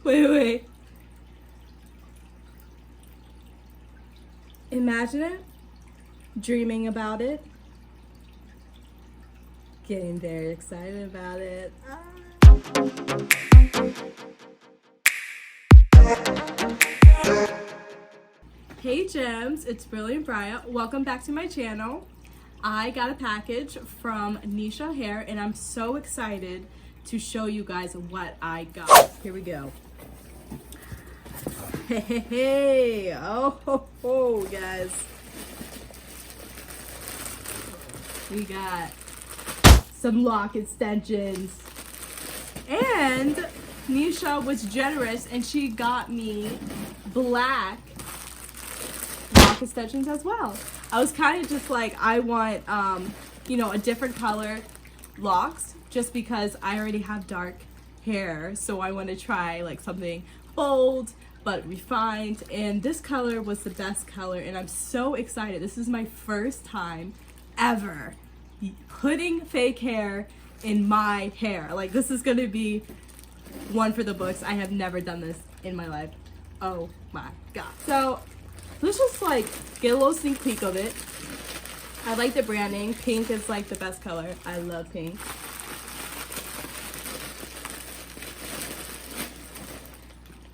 Wait. Imagine it. Dreaming about it. Getting very excited about it. Hey gems, it's Brilliant Briar. Welcome back to my channel. I got a package from Niseyo Hair and I'm so excited to show you guys what I got. Here we go. Hey, oh, guys. We got some lock extensions. And Niseyo was generous and she got me black lock extensions as well. I was kind of just like, I want, a different color locks just because I already have dark hair. So I want to try like something bold but refined, and this color was the best color and I'm so excited. This is my first time ever putting fake hair in my hair. Like, this is gonna be one for the books. I have never done this in my life. Oh my god. So let's just like get a little sneak peek of it. I like the branding. Pink is like the best color. I love pink.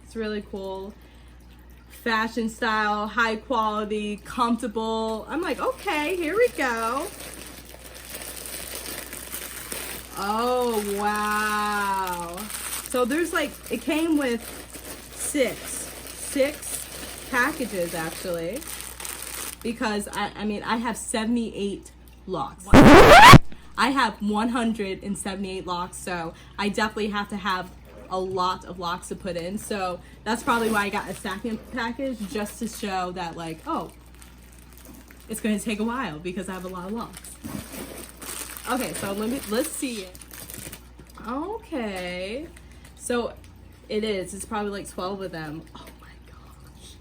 It's really cool. Fashion style, high quality, comfortable. I'm like, okay, here we go. Oh, wow. So there's like, it came with six packages actually, because I have 78 locks. I have 178 locks, so I definitely have to have a lot of locks to put in. So that's probably why I got a second package, just to show that like, oh, it's going to take a while because I have a lot of locks. Okay, so let's see it. Okay, so it's probably like 12 of them. Oh my gosh,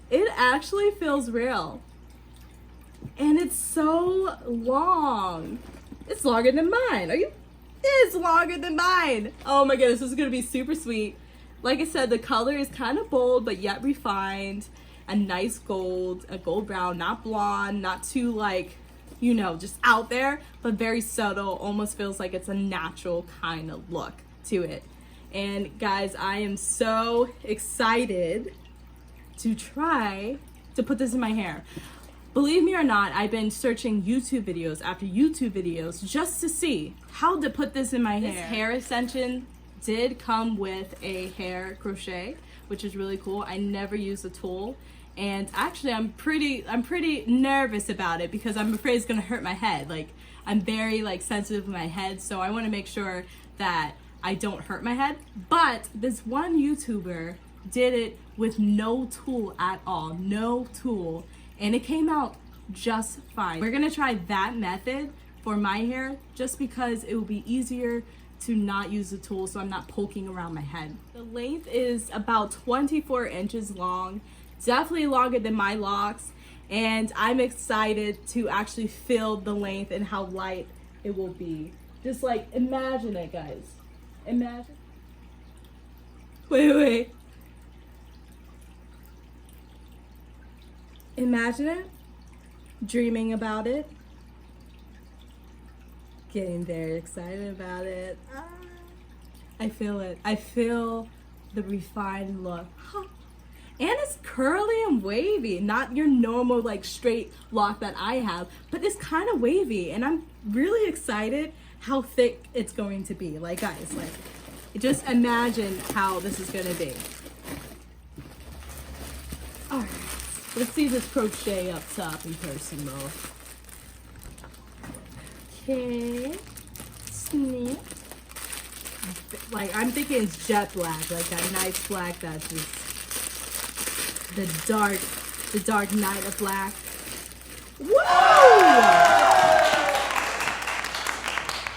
it actually feels real and it's so long. It's longer than mine. It's longer than mine. Oh my goodness, this is gonna be super sweet. Like I said, the color is kind of bold but yet refined. A nice gold, a gold brown, not blonde, not too like, just out there, but very subtle. Almost feels like it's a natural kind of look to it. And guys, I am so excited to try to put this in my hair. Believe me or not, I've been searching YouTube videos after YouTube videos just to see how to put this in my hair. This hair extension did come with a hair crochet, which is really cool. I never used a tool, and actually I'm pretty nervous about it because I'm afraid it's gonna hurt my head. Like, I'm very like sensitive with my head, so I want to make sure that I don't hurt my head. But this one YouTuber did it with no tool at all, no tool. And it came out just fine. We're gonna try that method for my hair just because it will be easier to not use the tool so I'm not poking around my head. The length is about 24 inches long, definitely longer than my locks, and I'm excited to actually feel the length and how light it will be. Just like, imagine it, guys. Imagine. Wait. Imagine it, dreaming about it, getting very excited about it. I feel it. I feel the refined look. And it's curly and wavy, not your normal like straight lock that I have, but it's kind of wavy, and I'm really excited how thick it's going to be. Like, guys, like, just imagine how this is gonna be. All right. Let's see this crochet up top in person mode. Okay, sneak. Like, I'm thinking it's jet black, like that nice black that's just the dark night of black. Whoa!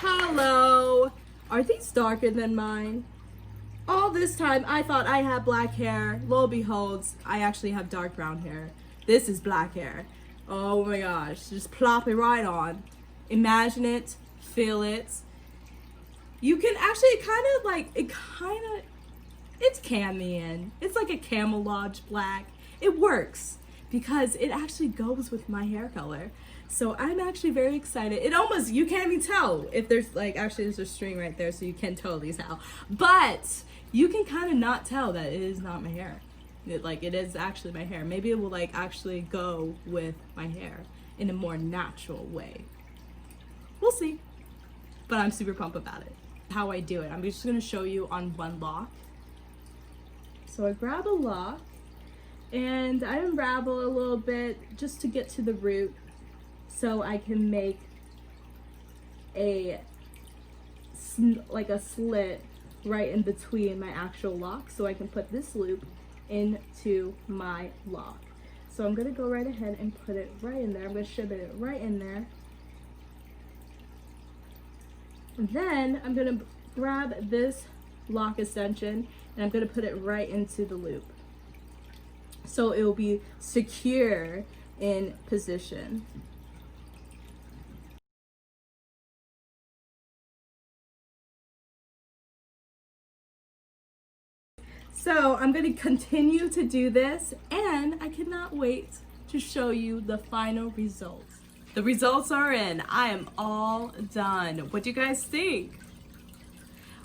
Hello. Are these darker than mine? All this time I thought I had black hair. Lo and behold, I actually have dark brown hair. This is black hair. Oh my gosh, just plop it right on. Imagine it, feel it. You can actually It's camian. It's like a camouflage black. It works because it actually goes with my hair color. So I'm actually very excited. It almost, you can't even tell if there's like, actually there's a string right there so you can totally tell. But you can kind of not tell that it is not my hair. It is actually my hair. Maybe it will like actually go with my hair in a more natural way. We'll see. But I'm super pumped about it. How I do it. I'm just gonna show you on one lock. So I grab a lock and I unravel a little bit just to get to the root so I can make a slit right in between my actual lock so I can put this loop into my lock. So I'm gonna go right ahead and put it right in there. I'm gonna shove it right in there. And then I'm gonna grab this lock extension and I'm gonna put it right into the loop. So it will be secure in position. So I'm going to continue to do this and I cannot wait to show you the final results. The results are in. I am all done. What do you guys think?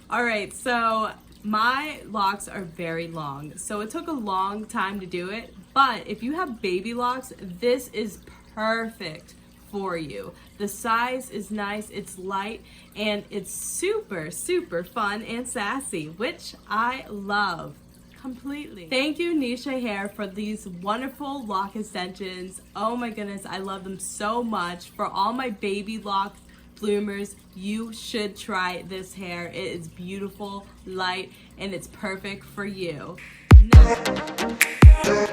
All right, so my locks are very long. So it took a long time to do it, but if you have baby locks, this is perfect for you. The size is nice, it's light, and it's super, super fun and sassy, which I love. Completely. Thank you, Niseyo Hair, for these wonderful lock extensions. Oh my goodness, I love them so much. For all my baby lock bloomers, you should try this hair. It is beautiful, light, and it's perfect for you. Now